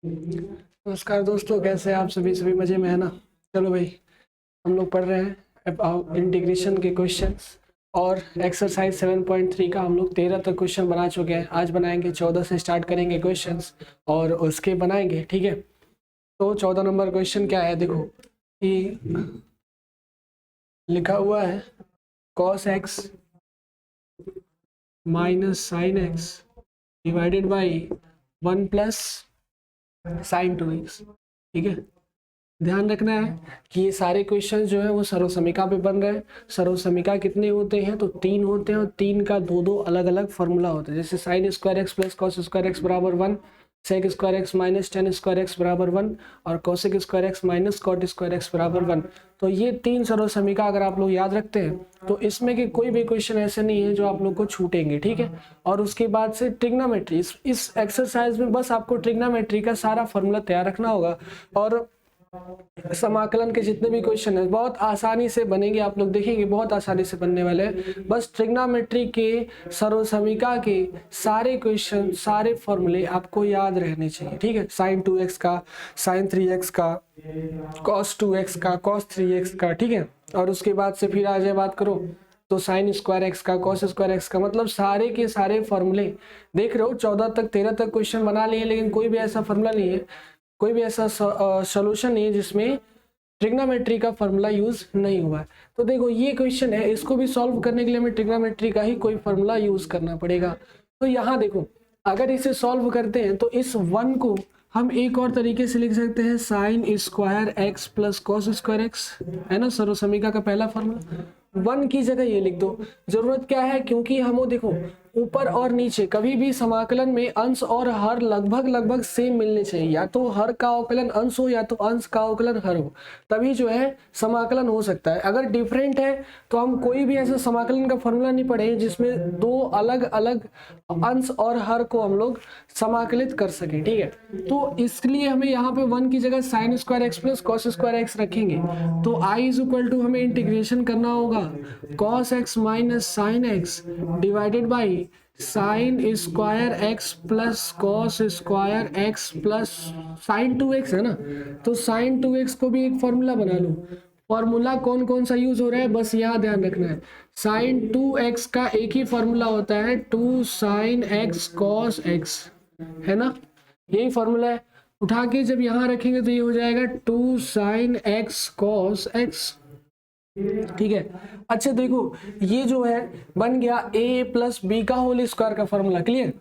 नमस्कार दोस्तों, कैसे हैं आप सभी मजे में है ना। चलो भाई, हम लोग पढ़ रहे हैं इंटीग्रेशन के क्वेश्चंस और एक्सरसाइज 7.3 का हम लोग 13 तक क्वेश्चन बना चुके हैं। आज बनाएंगे 14 से स्टार्ट करेंगे क्वेश्चंस और उसके बनाएंगे, ठीक है। तो 14 नंबर क्वेश्चन क्या है, देखो कि लिखा हुआ है cos x minus sine x divided by 1 plus sign 2x, ठीक है। ध्यान रखना है कि ये सारे क्वेश्चन जो है वो सर्वसमीका पे बन रहे हैं। सर्वसमीका कितने होते हैं, तो 3 होते हैं और 3 का दो अलग अलग फॉर्मूला होता है। जैसे sine square x plus cos square x बराबर 1, sec square x minus tan square x बराबर 1 और cosec square x minus cot square x बराबर 1। तो ये 3 सर्वसमीका अगर आप लोग याद रखते हैं तो इसमें के कोई भी क्वेश्चन ऐसे नहीं है जो आप लोग को छूटेंगे, ठीक है। और उसके बाद से ट्रिग्नोमेट्री, इस एक्सरसाइज में बस आपको ट्रिग्नोमेट्री का सारा फॉर्मूला तैयार रखना होगा और समाकलन के जितने भी क्वेश्चन है बहुत आसानी से बनेंगे। आप लोग देखेंगे बहुत आसानी से बनने वाले हैं। बस ट्रिग्नोमेट्री के सर्वसमीका के सारे क्वेश्चन, सारे फॉर्मूले आपको याद रहने चाहिए, ठीक है। साइन 2x का, साइन 3x का, cos 2x का, cos 3x का, ठीक है। और उसके बाद से फिर आगे बात करो तो साइन स्क्वायर एक्स का, कॉस स्क्वायर एक्स का, मतलब सारे के सारे फॉर्मूले देख रहे हो। 14 तक 13 तक क्वेश्चन बना लिए, लेकिन कोई भी ऐसा फॉर्मूला नहीं है, कोई भी ऐसा सॉल्यूशन नहीं है जिसमें ट्रिग्नोमेट्री का फॉर्मूला यूज नहीं हुआ है। तो देखो ये क्वेश्चन है, इसको भी सॉल्व करने के लिए हमें ट्रिग्नोमेट्री का ही कोई फॉर्मूला यूज करना पड़ेगा। तो यहाँ देखो, अगर इसे सॉल्व करते हैं तो इस 1 को हम एक और तरीके से लिख सकते हैं, sign square x plus cos square x, है ना, सर्वसमीका का पहला फॉर्मूला। 1 की जगह ये लिख दो। जरूरत क्या है, क्योंकि हम देखो ऊपर और नीचे कभी भी समाकलन में अंश और हर लगभग सेम मिलने चाहिए। या तो हर का अवकलन अंश हो या तो अंश का अवकलन हर हो, तभी जो है समाकलन हो सकता है। अगर डिफरेंट है तो हम कोई भी ऐसा समाकलन का फॉर्मूला नहीं पढ़े जिसमें दो अलग अलग अंश और हर को हम लोग समाकलित कर सके, ठीक है। तो इसलिए हमें यहाँ पे 1 की जगह sign square x plus cos square x रखेंगे। तो i इज इक्वल टू हमें इंटीग्रेशन करना होगा cos x minus sine x divided by sine square x plus cos square x plus sign 2x, है ना। तो साइन 2x को भी एक फॉर्मूला बना लो। फॉर्मूला कौन कौन सा यूज हो रहा है बस यहाँ ध्यान रखना है। साइन 2x का एक ही फॉर्मूला होता है, 2 साइन x कॉस x, है ना, यही फॉर्मूला है। उठा के जब यहाँ रखेंगे तो ये हो जाएगा 2 साइन x कॉस x, ठीक है। अच्छा देखो, ये जो है बन गया a प्लस बी का होल स्क्वायर का फॉर्मूला, क्लियर।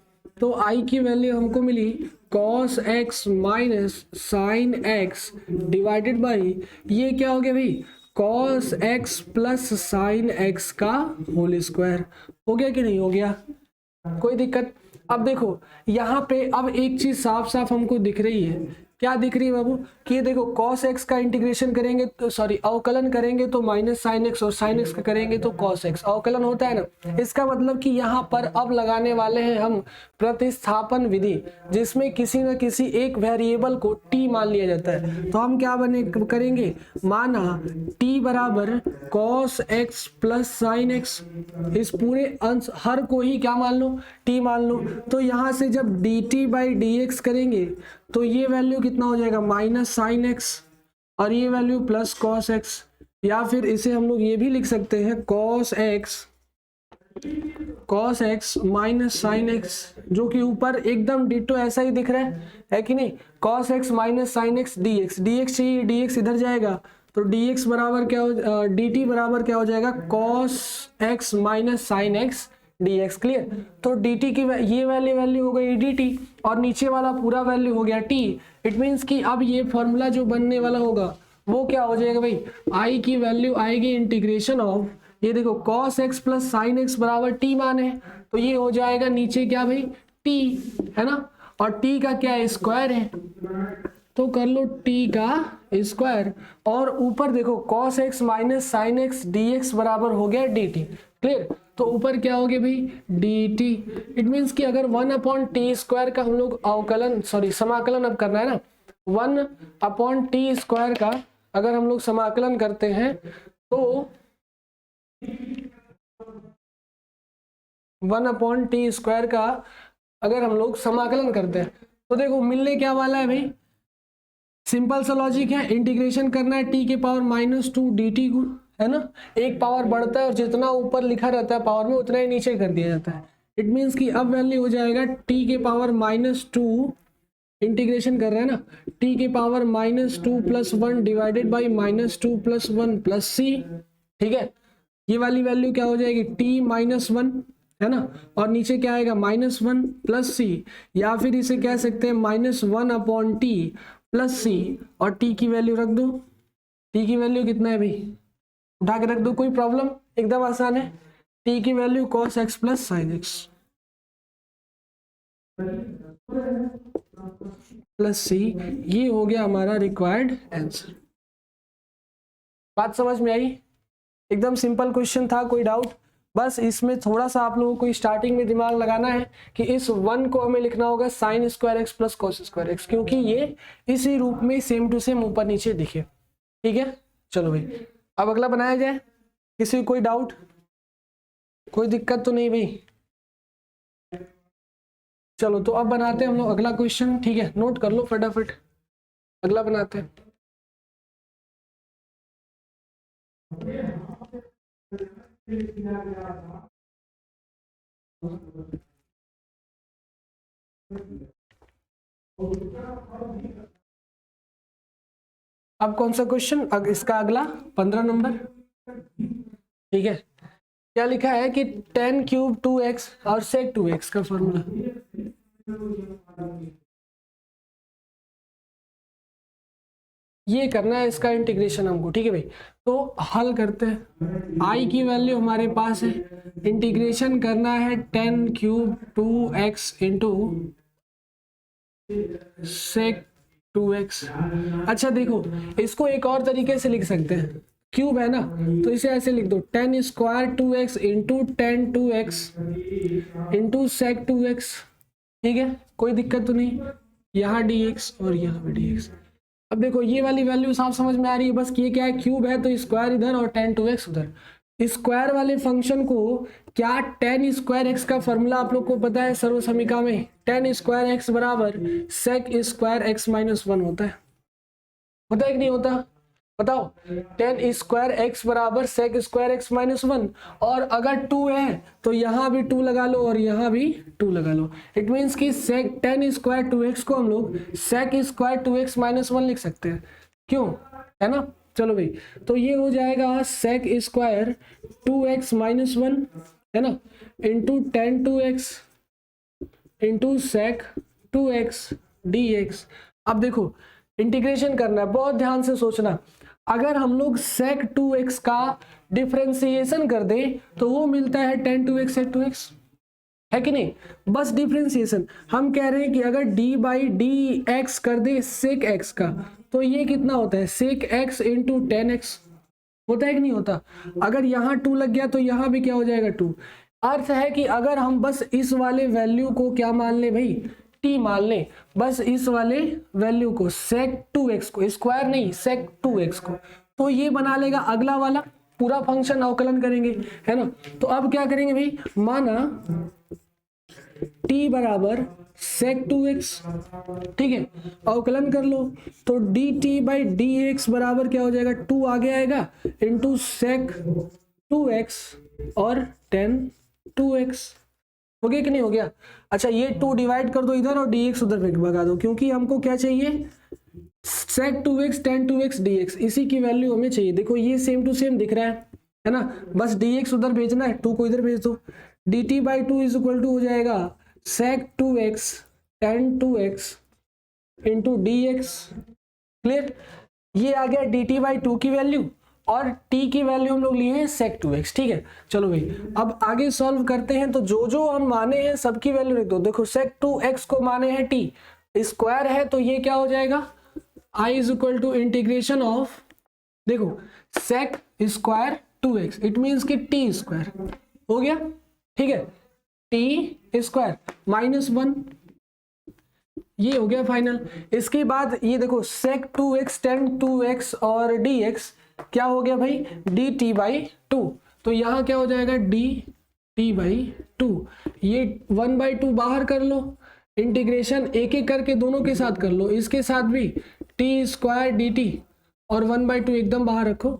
तो i की वैल्यू हमको मिली cos x minus sine x divided by, ये क्या हो गया भाई, cos x plus sine x का होल स्क्वायर। हो गया कि नहीं हो गया, कोई दिक्कत। अब देखो यहाँ पे अब एक चीज साफ साफ हमको दिख रही है। क्या दिख रही है बाबू, कि देखो cos x का इंटीग्रेशन करेंगे तो सॉरी अवकलन करेंगे तो माइनस साइन एक्स, और साइन एक्स का करेंगे तो cos x, अवकलन होता है ना। इसका मतलब कि यहाँ पर अब लगाने वाले हैं हम प्रतिस्थापन विधि, जिसमें किसी न किसी एक वेरिएबल को t मान लिया जाता है। तो हम क्या बने करेंगे, माना t बराबर cos x plus sine x, इस पूरे अंश हर को ही क्या मान लो, t मान लो। तो यहाँ से जब dt बाई dx करेंगे तो ये वैल्यू कितना हो जाएगा, माइनस साइन एक्स, और ये वैल्यू प्लस कॉस एक्स। या फिर इसे हम लोग ये भी लिख सकते हैं cos x minus sine x, जो कि ऊपर एकदम डिटो ऐसा ही दिख रहा है कि नहीं। Cos x minus sine x dx, dx चाहिए, dx इधर जाएगा तो dx बराबर क्या हो, dt बराबर क्या हो जाएगा, cos x minus sine x dx, clear. तो dt की ये वैल्यू हो गई dt और नीचे वाला पूरा वैल्यू हो गया t। इट मीन्स कि अब ये फॉर्मूला जो बनने वाला होगा वो क्या हो जाएगा भाई, i की वैल्यू आएगी इंटीग्रेशन ऑफ, ये देखो cos x plus sine x बराबर t मान है, तो ये हो जाएगा नीचे क्या भाई t, है ना, और t का क्या है, स्क्वायर है, तो कर लो t का स्क्वायर। और ऊपर देखो cos x minus sine x dx बराबर हो गया dt, क्लियर। तो ऊपर क्या हो गया भाई dt। इट मीन्स कि अगर 1/t स्क्वायर का हम लोग अवकलन सॉरी समाकलन अब करना है ना, 1/t स्क्वायर का अगर हम लोग समाकलन करते हैं तो 1/t स्क्वायर का अगर हम लोग समाकलन करते हैं तो देखो मिलने क्या वाला है भाई, सिंपल सा लॉजिक है, इंटीग्रेशन करना है टी के पावर -2 dt को, है ना, एक पावर बढ़ता है और जितना ऊपर लिखा रहता है पावर में उतना ही नीचे कर दिया जाता है। इट मीन्स कि अब वैल्यू हो जाएगा टी के पावर -2, इंटीग्रेशन कर रहे हैं ना, टी के पावर -2 + 1 डिवाइडेड बाई -2 + 1 + c, ठीक है। ये वाली वैल्यू क्या हो जाएगी, t -1, है ना, और नीचे क्या आएगा -1 + c, या फिर इसे कह सकते हैं -1/t + c, और t की वैल्यू रख दो। t की वैल्यू कितना है भाई, उठा के रख दो, कोई प्रॉब्लम, एकदम आसान है। t की value cos x + sin x + c, ये हो गया हमारा रिक्वायर्ड आंसर। बात समझ में आई, एकदम सिंपल क्वेश्चन था, कोई डाउट? बस इसमें थोड़ा सा आप लोगों को स्टार्टिंग में दिमाग लगाना है कि इस 1 को हमें लिखना होगा sin² x + cos² x, क्योंकि ये इसी रूप में सेम टू सेम ऊपर नीचे दिखे, ठीक है। चलो भाई अब अगला बनाया जाए, किसी को कोई डाउट, कोई दिक्कत तो नहीं भाई? चलो तो अब बनाते हैं हम लोग अगला क्वेश्चन, ठीक है, नोट कर लो फटाफट, अगला बनाते हैं। अब कौन सा क्वेश्चन, इसका अगला 15 नंबर, ठीक है। क्या लिखा है कि tan³ 2x और sec2x का फॉर्मूला, ये करना है इसका इंटीग्रेशन हमको, ठीक है भाई। तो हल करते हैं, i की वैल्यू हमारे पास है, इंटीग्रेशन करना है tan³ 2x इंटू sec2x। अच्छा देखो, इसको एक और तरीके से लिख सकते हैं, क्यूब है ना, तो इसे ऐसे लिख दो tan² 2x into tan 2x into sec2x, ठीक है, कोई दिक्कत तो नहीं, यहाँ dx और यहाँ भी dx। अब देखो ये वाली वैल्यू साफ समझ में आ रही है, बस ये क्या है, क्यूब है तो स्क्वायर इधर और tan 2x उधर। स्क्वायर वाले फंक्शन को क्या tan² x का फॉर्मूला आप लोग को पता है सर्व समीकरण में, tan² x बराबर sec² x - 1 होता है कि नहीं होता, बताओ। tan² x बराबर sec² x - 1, और अगर 2 है तो यहाँ भी 2 लगा लो और यहाँ भी 2 लगा लो। इट मीन्स कि tan² 2x को हम लोग sec² 2x - 1 लिख सकते हैं, क्यों, है ना। चलो भाई, तो ये हो जाएगा sec² 2x - 1, है ना, into tan 2x into sec2x dx। अब देखो इंटीग्रेशन करना है, बहुत ध्यान से सोचना, अगर हम लोग sec2x का डिफरेंशिएशन कर दें तो वो मिलता है tan 2x sec2x, है कि नहीं, बस डिफरेंशिएशन। हम कह रहे हैं कि अगर d/dx कर दे sec x का, तो ये कितना होता है sec x into tan x, होता है कि नहीं होता। अगर यहाँ 2 लग गया तो यहाँ भी क्या हो जाएगा 2। अर्थ है कि अगर हम बस इस वाले वैल्यू को क्या मान ले भाई, t मान ले, बस इस वाले वैल्यू को sec2x को, स्क्वायर नहीं sec2x को, तो ये बना लेगा अगला वाला पूरा फंक्शन, अवकलन करेंगे, है ना। तो अब क्या करेंगे भाई, माना t बराबर sec2x, ठीक है, अवकलन कर लो, तो dt/dx बराबर क्या हो जाएगा, 2 आगे आएगा इंटू sec2x और tan 2x, हो गया कि नहीं हो गया। अच्छा ये 2 डिवाइड कर दो इधर और dx उधर भगा दो, क्योंकि हमको क्या चाहिए, sec2x tan 2x dx, इसी की वैल्यू हमें चाहिए। देखो ये सेम टू सेम दिख रहा है ना, बस dx उधर भेजना है, 2 को इधर भेज दो, dt/2 इज इक्वल टू हो जाएगा sec2x tan 2x into dx, clear. ये आ गया dt/2 की वैल्यू, और t की वैल्यू हम लोग लिए हैं sec2x, ठीक है। चलो भाई अब आगे सॉल्व करते हैं, तो जो जो हम माने हैं सबकी वैल्यू लिख दो। देखो sec2x को माने हैं t, स्क्वायर है तो ये क्या हो जाएगा, i is equal to integration of, देखो sec² 2x, इट मीन्स कि t² हो गया, ठीक है, t² -1, ये हो गया फाइनल। इसके बाद ये देखो sec2x tan 2x और dx क्या हो गया भाई, dt/2, तो यहाँ क्या हो जाएगा dt/2, ये 1/2 बाहर कर लो, इंटीग्रेशन एक एक करके दोनों के साथ कर लो, इसके साथ भी टी स्क्वायर डी टी और 1/2 एकदम बाहर रखो,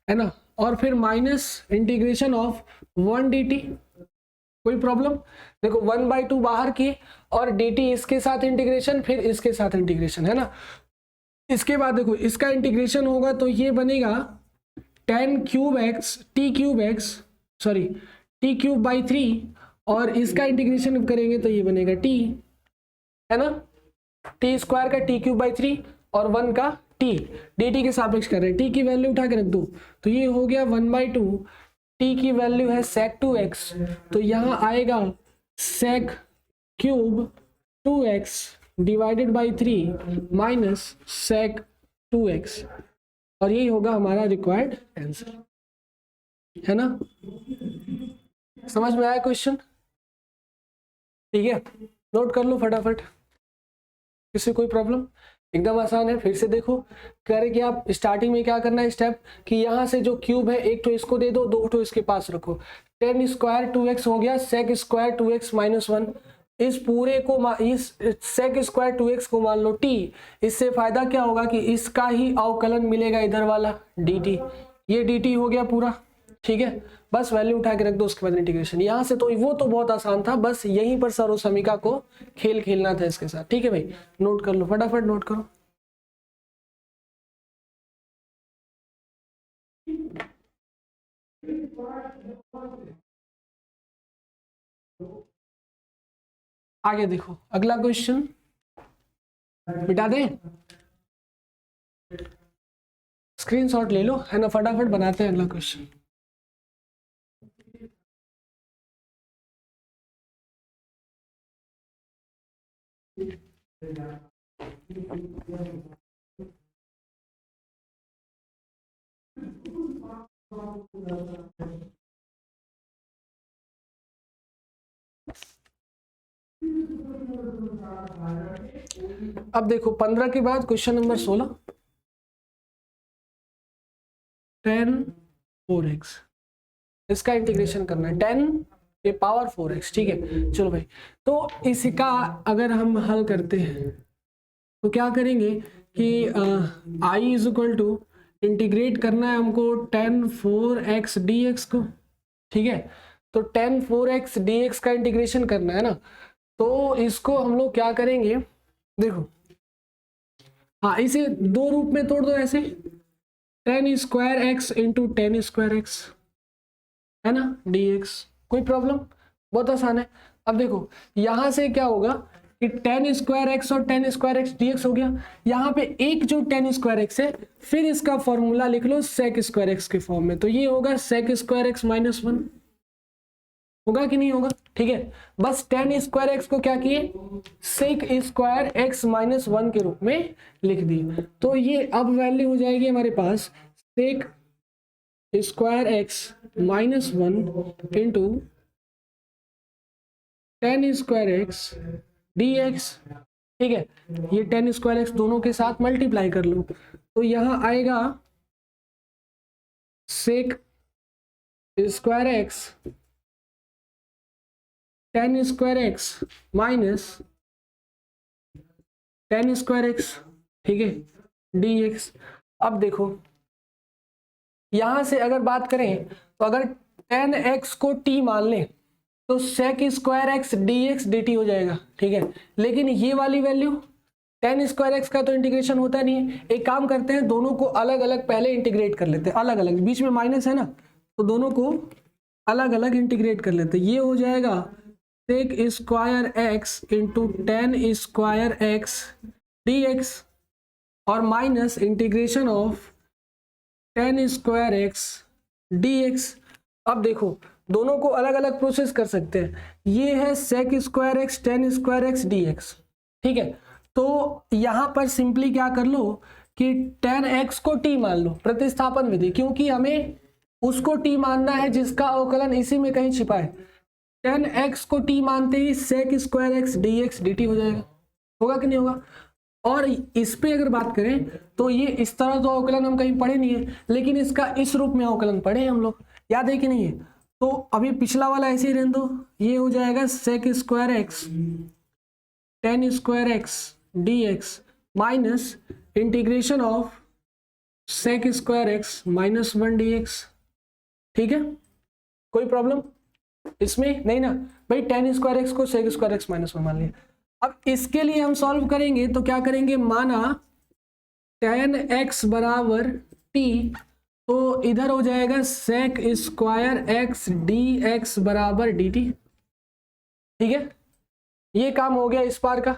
है ना, और फिर minus integration of 1 D T, कोई प्रॉब्लम। देखो 1/2 बाहर की और डी टी इसके साथ इंटीग्रेशन, फिर इसके साथ इंटीग्रेशन, है ना। इसके बाद देखो इसका इंटीग्रेशन होगा तो ये बनेगा tan cube x T cube x sorry T cube by 3, और इसका इंटीग्रेशन करेंगे तो ये बनेगा टी, है ना, टी स्क्वायर का टी क्यूब बाई 3 और 1 का टी, डी टी के सापेक्ष कर रहे हैं, टी की वैल्यू उठा के रख दो तो ये हो गया 1/2, टी की वैल्यू है sec 2x, तो यहाँ आएगा sec cube 2x divided by 3 minus sec 2x, और यही होगा हमारा रिक्वायर्ड आंसर, है ना। समझ में आया क्वेश्चन? ठीक है, नोट कर लो फटाफट, किसी कोई प्रॉब्लम? एकदम आसान है, फिर से देखो करें कि आप स्टार्टिंग में क्या करना है स्टेप, कि यहाँ से जो क्यूब है एक तो इसको दे दो, दो तो इसके पास रखो, tan स्क्वायर 2x हो गया sec स्क्वायर 2x माइनस 1, इस पूरे को इस sec स्क्वायर 2x को मान लो t, इससे फायदा क्या होगा कि इसका ही अवकलन मिलेगा इधर वाला dt, ये dt हो गया पूरा, ठीक है, बस वैल्यू उठा के रख दो, उसके बाद इंटीग्रेशन यहाँ से, तो वो तो बहुत आसान था, बस यहीं पर सर्वसमीका को खेल खेलना था इसके साथ, ठीक है भाई, नोट कर लो फटाफट, नोट करो। आगे देखो अगला क्वेश्चन, मिटा दें, स्क्रीनशॉट ले लो, है ना, फटाफट बनाते हैं अगला क्वेश्चन। अब देखो 15 के बाद क्वेश्चन नंबर 16, tan 4x, इसका इंटीग्रेशन करना है, tan के पावर 4x, ठीक है। चलो भाई, तो इसका अगर हम हल करते हैं तो क्या करेंगे कि i is equal to integrate करना है हमको tan 4x dx को, ठीक है, तो tan 4x dx का इंटीग्रेशन करना है ना, तो इसको हम लोग क्या करेंगे, देखो हाँ इसे दो रूप में तोड़ दो ऐसे, tan square x into tan square x, है ना, dx, कोई प्रॉब्लम, बहुत आसान है। अब देखो यहां से क्या होगा कि tan स्क्वायर एक्स और tan स्क्वायर एक्स dx हो गया, यहाँ पे एक जो tan स्क्वायर एक्स है, फिर इसका फॉर्मूला लिख लो sec स्क्वायर एक्स के फॉर्म में, तो ये होगा sec स्क्वायर एक्स माइनस 1, होगा कि नहीं होगा, ठीक है, बस tan स्क्वायर एक्स को क्या किए, sec स्क्वायर एक्स माइनस 1 के रूप में लिख दिए, तो ये अब वैल्यू हो जाएगी हमारे पास sec square x minus 1 into tan square x dx, ठीक है, ये tan स्क्वायर एक्स दोनों के साथ मल्टीप्लाई कर लो, तो यहां आएगा sec square x tan square x minus tan square x, ठीक है, dx। अब देखो यहां से अगर बात करें तो अगर tan x को t मान लें तो sec square x dx dt हो जाएगा, ठीक है, लेकिन ये वाली वैल्यू tan स्क्वायर एक्स का तो इंटीग्रेशन होता नहीं है, एक काम करते हैं दोनों को अलग अलग पहले इंटीग्रेट कर लेते हैं, अलग अलग, बीच में माइनस है ना, तो दोनों को अलग अलग इंटीग्रेट कर लेते हैं, ये हो जाएगा sec square x into tan square x dx और minus integration of tan square x dx। अब देखो दोनों को अलग अलग प्रोसेस कर सकते हैं, ये है sec square x tan square x dx, ठीक है, तो यहां पर सिंपली क्या कर लो कि tan x को t मान लो, प्रतिस्थापन विधि, क्योंकि हमें उसको t मानना है जिसका अवकलन इसी में कहीं छिपा है, tan x को t मानते ही sec square x dx dt हो जाएगा, होगा कि नहीं होगा। और इस पे अगर बात करें तो ये इस तरह तो अवकलन हम कहीं पढ़े नहीं है, लेकिन इसका इस रूप में अवकलन पढ़े हम लोग, याद है कि नहीं है, तो अभी पिछला वाला ऐसे ही रहने दो, ये हो जाएगा sec square x tan square x d x minus integration of sec square x minus 1 d x. ठीक है, कोई प्रॉब्लम इसमें नहीं ना भाई। टेन स्क्वायर एक्स को सेक स्क्वायर एक्स माइनस 1 मान लिया। अब इसके लिए हम सॉल्व करेंगे तो क्या करेंगे, माना टेन एक्स बराबर टी, तो इधर हो जाएगा sec square x d x बराबर डी टी। ठीक है, ये काम हो गया इस पार का।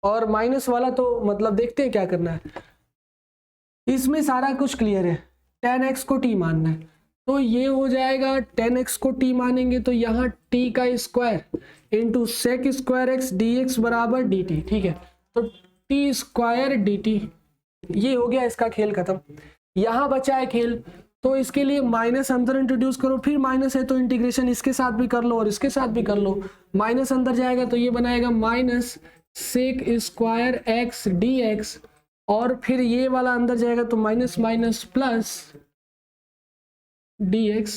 और माइनस वाला तो मतलब देखते हैं क्या करना है। इसमें सारा कुछ क्लियर है, टेन एक्स को टी मानना है तो ये हो जाएगा टेन एक्स को टी मानेंगे तो यहाँ टी का square into sec square x d x बराबर डी टी। ठीक है, तो टी स्क्वायर डी टी, ये हो गया इसका खेल खत्म। यहाँ बचा है खेल, तो इसके लिए माइनस अंदर इंट्रोड्यूस करो, फिर माइनस है तो इंटीग्रेशन इसके साथ भी कर लो और इसके साथ भी कर लो। माइनस अंदर जाएगा तो ये बनाएगा minus sec square x d x, और फिर ये वाला अंदर जाएगा तो minus minus plus d x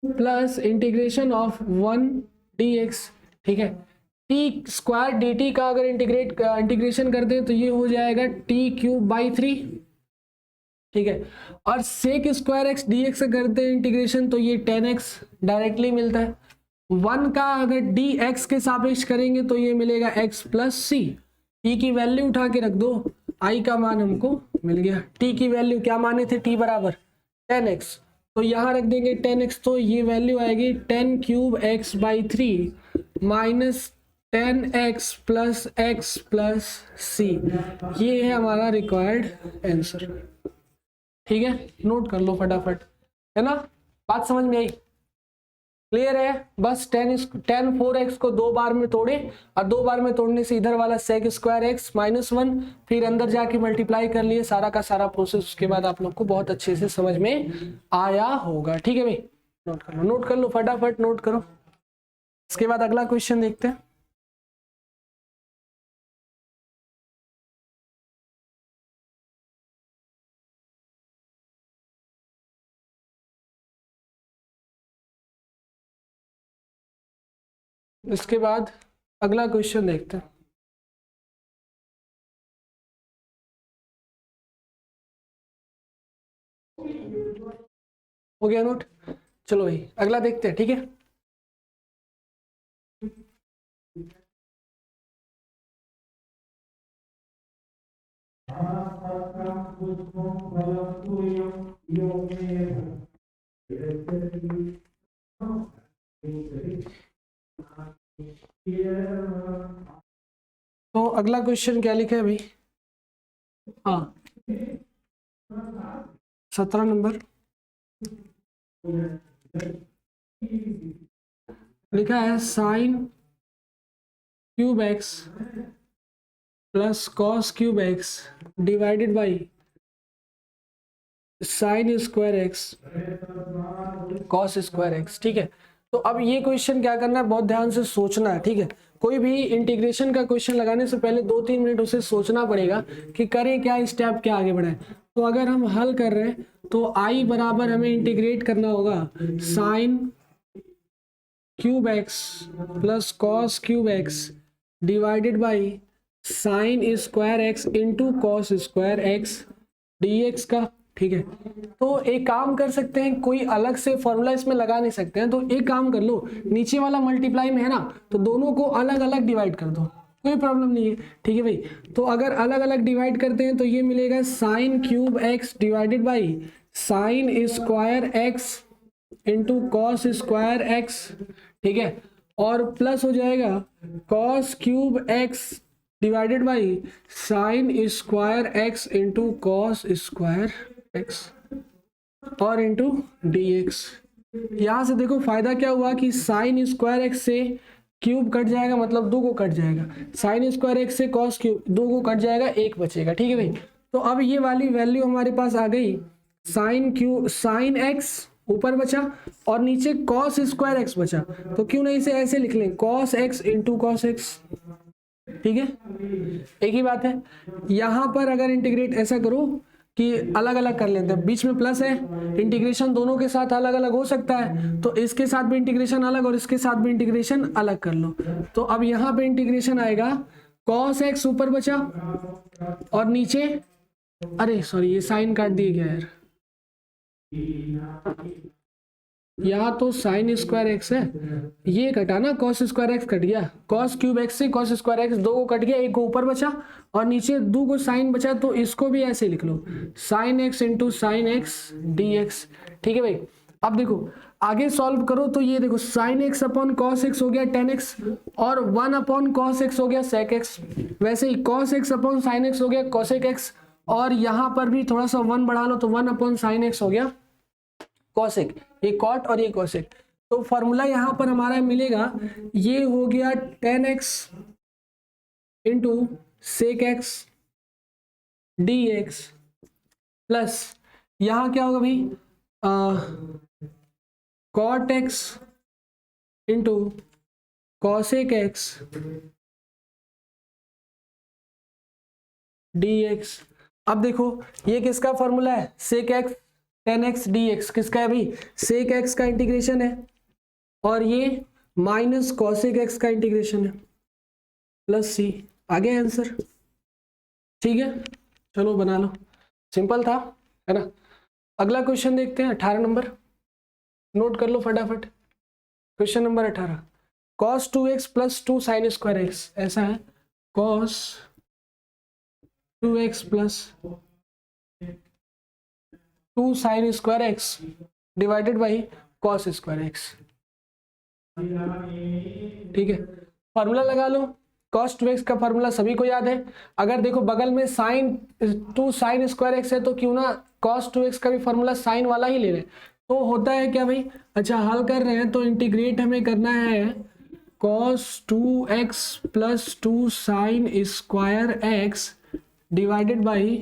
plus integration of 1 d x. ठीक है, टी स्क्वायर डी टी का अगर इंटीग्रेशन करते हैं तो ये हो जाएगा टी क्यूब बाई 3। ठीक है, और sec square x d x से करते हैं इंटीग्रेशन तो ये 10x डायरेक्टली मिलता है। 1 का अगर डी एक्स के सापेक्ष करेंगे तो ये मिलेगा x प्लस सी। टी की वैल्यू उठा के रख दो, आई का मान हमको मिल गया। टी की वैल्यू क्या माने थे, टी बराबर 10x, तो यहाँ रख देंगे 10x, तो ये वैल्यू आएगी 10 cube x by 3 minus 10x plus x plus C. ये है हमारा रिक्वायर्ड आंसर। ठीक है, नोट कर लो फटाफट, है ना, बात समझ में आई, क्लियर है। बस 10 4x को 2 बार में तोड़े और 2 बार में तोड़ने से इधर वाला सेक स्क्वायर एक्स माइनस 1, फिर अंदर जाके मल्टीप्लाई कर लिए, सारा का सारा प्रोसेस। उसके बाद आप लोग को बहुत अच्छे से समझ में आया होगा। ठीक है भाई, नोट कर लो फटाफट, नोट करो। इसके बाद अगला क्वेश्चन देखते हैं। इसके बाद अगला क्वेश्चन देखते हैं। हो गया नोट, चलो भाई अगला देखते हैं। ठीक है, तो अगला क्वेश्चन क्या लिखा है भाई, हाँ 17 नंबर लिखा है sine cube x plus cos cube x divided by sine square x cos square x. ठीक है, तो अब ये क्वेश्चन क्या करना है, बहुत ध्यान से सोचना है। ठीक है, कोई भी इंटीग्रेशन का क्वेश्चन लगाने से पहले 2-3 मिनट उसे सोचना पड़ेगा कि करें क्या, स्टेप क्या आगे बढ़ाएं। तो अगर हम हल कर रहे हैं तो आई बराबर हमें इंटीग्रेट करना होगा sine cube x plus cos cube x divided by sine square x into cos square x d x का। ठीक है, तो एक काम कर सकते हैं, कोई अलग से फॉर्मूला इसमें लगा नहीं सकते हैं, तो एक काम कर लो, नीचे वाला मल्टीप्लाई में है ना, तो दोनों को अलग अलग डिवाइड कर दो, कोई प्रॉब्लम नहीं है। ठीक है भाई, तो अगर अलग अलग डिवाइड करते हैं तो ये मिलेगा sine cube x divided by sine square x into cos square x. ठीक है, और प्लस हो जाएगा cos cube x divided by sine square x into cos square x और इंटू डी एक्स। यहाँ से देखो फायदा क्या हुआ कि साइन स्क्वायर एक्स से क्यूब कट जाएगा, मतलब 2 को कट जाएगा, साइन स्क्वायर एक्स से कॉस क्यूब 2 को कट जाएगा, 1 बचेगा। ठीक है भाई, तो अब ये वाली वैल्यू हमारे पास आ गई, साइन एक्स ऊपर बचा और नीचे कॉस स्क्वायर एक्स बचा, तो क्यों नहीं इसे ऐसे लिख लें, cos x into cos x. ठीक है, एक ही बात है। यहां पर अगर इंटीग्रेट ऐसा करो कि अलग अलग कर लेते हैं, बीच में प्लस है, इंटीग्रेशन दोनों के साथ अलग अलग हो सकता है, तो इसके साथ भी इंटीग्रेशन अलग और इसके साथ भी इंटीग्रेशन अलग कर लो। तो अब यहाँ पे इंटीग्रेशन आएगा cos x ऊपर बचा और नीचे, अरे सॉरी ये साइन काट दिए क्या यार, यहाँ तो साइन स्क्वायर एक्स है, ये कटा ना, कॉस स्क्वायर एक्स कट गया, कॉस क्यूब एक्स से कॉस स्क्वायर एक्स, दो को कट गया, एक को ऊपर बचा और नीचे दो को साइन बचा, तो इसको भी ऐसे लिख लो, sine x into sine x d x. ठीक है भाई, अब देखो आगे सॉल्व करो तो ये देखो sine x upon cos x हो गया टेन एक्स और वन अपॉन कॉस एक्स हो गया सेक एक्स, वैसे ही cos x upon sine x हो गया कॉसेक एक्स, और यहाँ पर भी थोड़ा सा वन बढ़ा लो तो वन अपॉन साइन एक्स हो गया कॉसेक, ये कॉट और ये कॉसेक। तो फॉर्मूला यहां पर हमारा मिलेगा, ये हो गया tan x into sec x d x plus यहां क्या होगा भाई cot x into cosec x d x. अब देखो ये किसका फॉर्मूला है, sec x tan x d x किसका है भाई, सेक एक्स का इंटीग्रेशन है और ये माइनस कॉसेक एक्स का इंटीग्रेशन है प्लस सी, आ गया आंसर। ठीक है चलो बना लो, सिंपल था है ना। अगला क्वेश्चन देखते हैं 18 नंबर, नोट कर लो फटाफट। Question number 18, cos 2x plus 2 sign square x, ऐसा है cos 2x plus 2 sign square x divided by cos square x. ठीक है फॉर्मूला लगा लो, cos 2x का फॉर्मूला सभी को याद है। अगर देखो बगल में साइन 2 साइन स्क्वायर एक्स है तो क्यों ना cos 2x का भी फॉर्मूला साइन वाला ही ले लें। तो होता है क्या भाई, अच्छा हल कर रहे हैं तो इंटीग्रेट हमें करना है cos 2x plus 2 sign square x divided by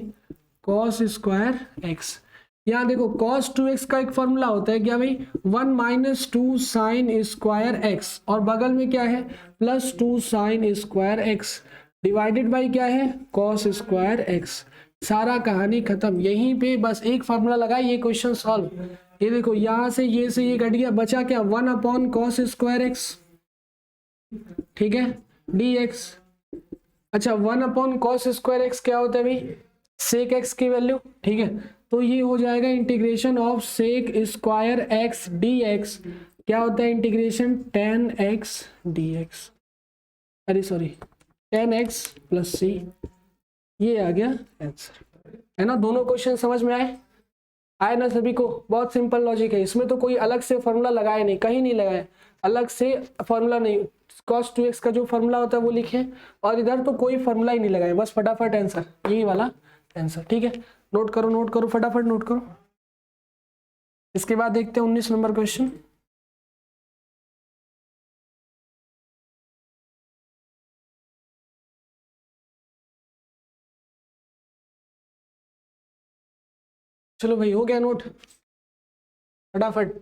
cos square x. यहाँ देखो cos 2x का एक फॉर्मूला होता है क्या भाई, 1 माइनस 2 साइन स्क्वायर एक्स और बगल में क्या है plus 2 sign square x divided by क्या है cos स्क्वायर एक्स। सारा कहानी खत्म, यहीं पे बस एक फॉर्मूला लगा, ये क्वेश्चन सॉल्व। ये देखो यहाँ से ये कट गया, बचा क्या 1 अपॉन cos स्क्वायर एक्स, ठीक है डी एक्स। अच्छा 1 अपॉन cos स्क्वायर एक्स क्या होता है भाई, सेक एक्स की वैल्यू। ठीक है तो ये हो जाएगा integration of sec square x d x, क्या होता है integration tan x d x, अरे sorry tan x plus C, ये आ गया आंसर है ना। दोनों क्वेश्चन समझ में आए ना सभी को, बहुत सिंपल लॉजिक है, इसमें तो कोई अलग से फॉर्मूला लगाया नहीं, कहीं नहीं लगाया, अलग से फॉर्मूला नहीं, cos 2x का जो फॉर्मूला होता है वो लिखे और इधर तो कोई फॉर्मूला ही नहीं लगाया, बस फटाफट आंसर, यही वाला आंसर। ठीक है नोट करो फटाफट नोट करो। इसके बाद देखते हैं 19 नंबर क्वेश्चन। चलो भाई हो गया नोट फटाफट।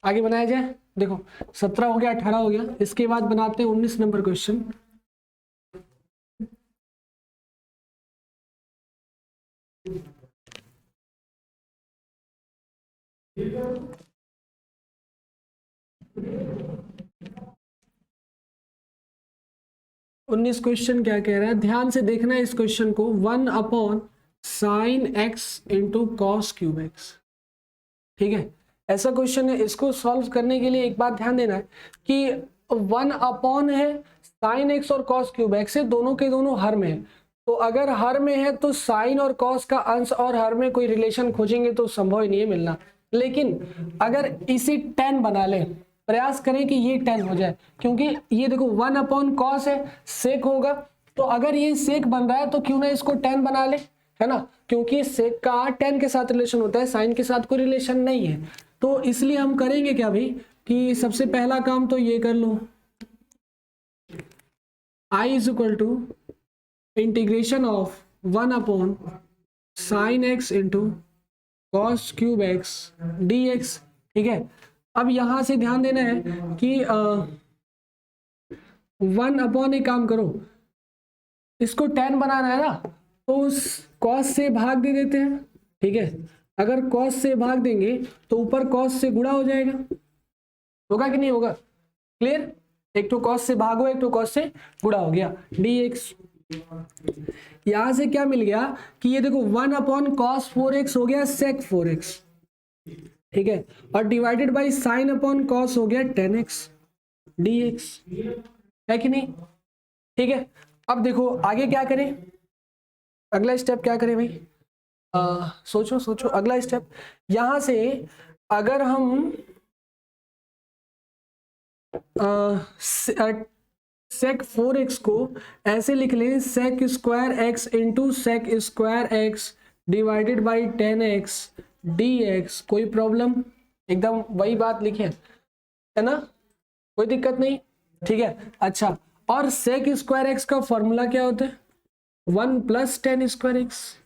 आगे बनाया जाए, देखो 17 हो गया 18 हो गया, इसके बाद बनाते हैं 19 नंबर क्वेश्चन। उन्नीस क्वेश्चन क्या कह रहा है, ध्यान से देखना है इस क्वेश्चन को, 1 upon sine x into cos cube x. ठीक है ऐसा क्वेश्चन है, इसको सॉल्व करने के लिए एक बात ध्यान देना है कि 1 अपॉन है साइन एक्स और कॉस क्यूब एक्स है, दोनों के दोनों हर में है, तो अगर हर में है तो साइन और कॉस का अंश और हर में कोई रिलेशन खोजेंगे तो संभव ही नहीं है मिलना। लेकिन अगर इसी 10 बना ले, प्रयास करें कि ये 10 हो जाए, क्योंकि ये देखो 1 अपॉन कॉस है, सेक होगा, तो अगर ये सेक बन रहा है तो क्यों ना इसको 10 बना ले, है ना, क्योंकि सेक का 10 के साथ रिलेशन होता है, साइन के साथ कोई रिलेशन नहीं है। तो इसलिए हम करेंगे क्या भाई कि सबसे पहला काम तो ये कर लो, i is equal to integration of 1 upon sine x into cos cube x d x. ठीक है अब यहां से ध्यान देना है कि 1 एक काम करो, इसको 10 बनाना है ना, तो उस कॉस से भाग दे देते हैं। ठीक है, अगर कॉस से भाग देंगे तो ऊपर कॉस से गुणा हो जाएगा, होगा कि नहीं होगा? क्लियर? एक तो कॉस से भागो, एक तो कॉस से गुणा हो गया dx। यहां से क्या मिल गया कि ये देखो 1/cos4x हो गया sec4x, ठीक है, और डिवाइडेड बाई sin/cos हो गया 10x dx, है कि नहीं? ठीक है, अब देखो आगे क्या करें, अगला स्टेप क्या करें भाई? सोचो सोचो अगला स्टेप। यहां से अगर हम sec4x को ऐसे लिख लें, sec² into sec² divided by 10x dx, कोई प्रॉब्लम? एकदम वही बात लिखे है ना, कोई दिक्कत नहीं। ठीक है, अच्छा, और sec² का फॉर्मूला क्या होता है? 1+tan²x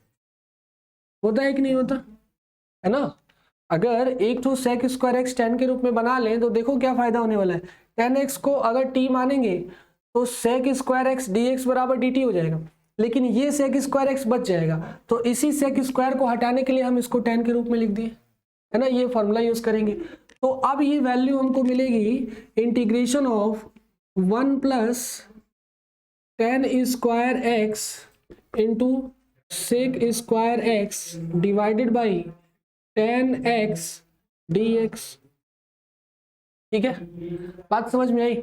होता है कि नहीं होता है ना? अगर एक तो sec² 10 के रूप में बना लें तो देखो क्या फायदा होने वाला है। 10x को अगर t मानेंगे तो sec² dx बराबर dt हो जाएगा, लेकिन ये sec² बच जाएगा, तो इसी sec² को हटाने के लिए हम इसको 10 के रूप में लिख दिए, है ना, ये फॉर्मूला यूज करेंगे। तो अब ये वैल्यू हमको मिलेगी integration of 1+tan² into sec² divided by 10x dx। ठीक है, बात समझ में आई?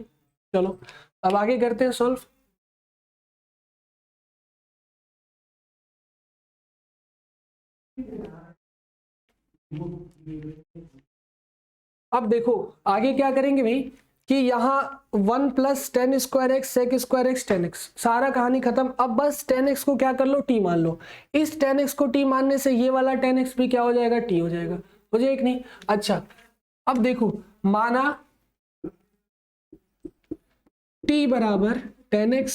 चलो अब आगे करते हैं सॉल्व। अब देखो आगे क्या करेंगे भाई कि यहाँ 1+tan² sec² 10x, सारा कहानी खत्म। अब बस 10x को क्या कर लो, t मान लो। इस 10x को t मानने से ये वाला 10x भी क्या हो जाएगा, t हो जाएगा, हो जाएगा कि नहीं? अच्छा, अब देखो माना t बराबर 10x,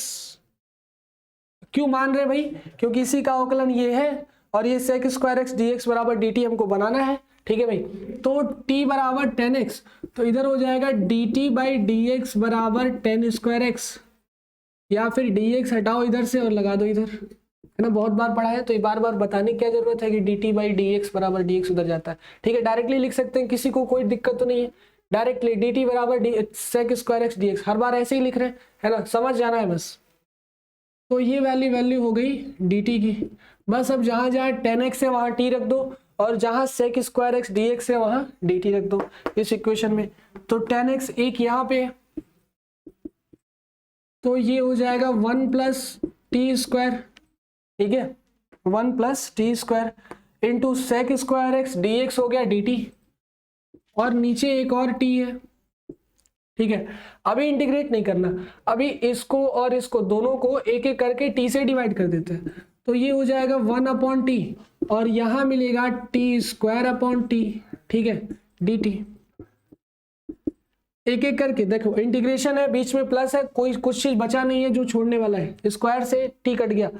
क्यों मान रहे भाई? क्योंकि इसी का अवकलन ये है और ये sec² dx बराबर dt हमको बनाना है। ठीक है भाई, तो t बराबर 10x, तो इधर हो जाएगा dt बाई dx बराबर 10²x, या फिर dx हटाओ इधर से और लगा दो इधर, है ना, बहुत बार पढ़ा है तो बार बार बताने की क्या जरूरत है कि dt बाई dx बराबर dx उधर जाता है। ठीक है, डायरेक्टली लिख सकते हैं, किसी को कोई दिक्कत तो नहीं है, डायरेक्टली dt बराबर sec² dx, हर बार ऐसे ही लिख रहे हैं, है ना, समझ जाना है बस। तो ये वैल्यू हो गई dt की, बस अब जहां जहां 10x है वहां t रख दो, और जहां sec² dx है वहां dt रख दो इस इक्वेशन में। तो 10x एक यहाँ पे, तो ये हो जाएगा 1+t², ठीक है, 1+t² इंटू sec² dx हो गया dt, और नीचे एक और t है। ठीक है, अभी इंटीग्रेट नहीं करना, अभी इसको और इसको दोनों को एक एक करके t से डिवाइड कर देते हैं, तो ये हो जाएगा 1/t, और यहां मिलेगा t²/t, ठीक है, dt। एक एक करके देखो, इंटीग्रेशन है, बीच में प्लस है, कोई कुछ चीज बचा नहीं है जो छोड़ने वाला है, स्क्वायर से t कट गया।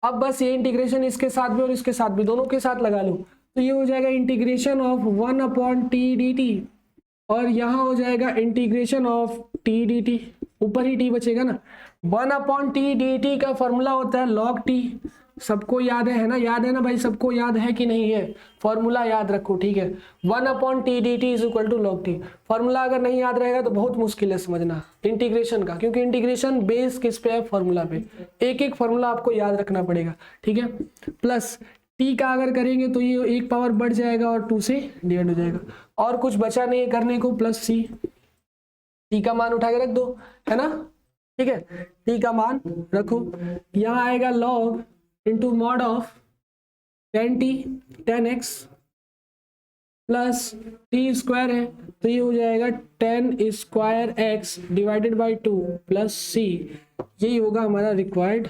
अब बस ये इंटीग्रेशन इसके साथ भी और इसके साथ भी, दोनों के साथ लगा लो, तो ये हो जाएगा इंटीग्रेशन ऑफ 1/t dt, और यहाँ हो जाएगा integration of T D T, ऊपर ही टी बचेगा ना। 1/t dt का फॉर्मूला होता है log t, सबको याद है ना, याद है ना भाई, सबको याद है कि नहीं है? फॉर्मूला याद रखो, ठीक है, 1/t dt is equal to log t। Formula अगर नहीं याद रहेगा तो बहुत मुश्किल है समझना इंटीग्रेशन का, क्योंकि इंटीग्रेशन बेस किस पे है, फॉर्मूला पे, एक एक फॉर्मूला आपको याद रखना पड़ेगा। ठीक है, प्लस t का अगर करेंगे तो ये एक पावर बढ़ जाएगा और 2 से डिवाइड हो जाएगा, और कुछ बचा नहीं है करने को, प्लस c, t का मान उठा के रख दो, है ना। ठीक है, t का मान रखो, यहाँ आएगा log into mod of 10t 10x plus t² है, तो ये हो जाएगा 10²x divided by 2 plus c, यही होगा हमारा रिक्वायर्ड।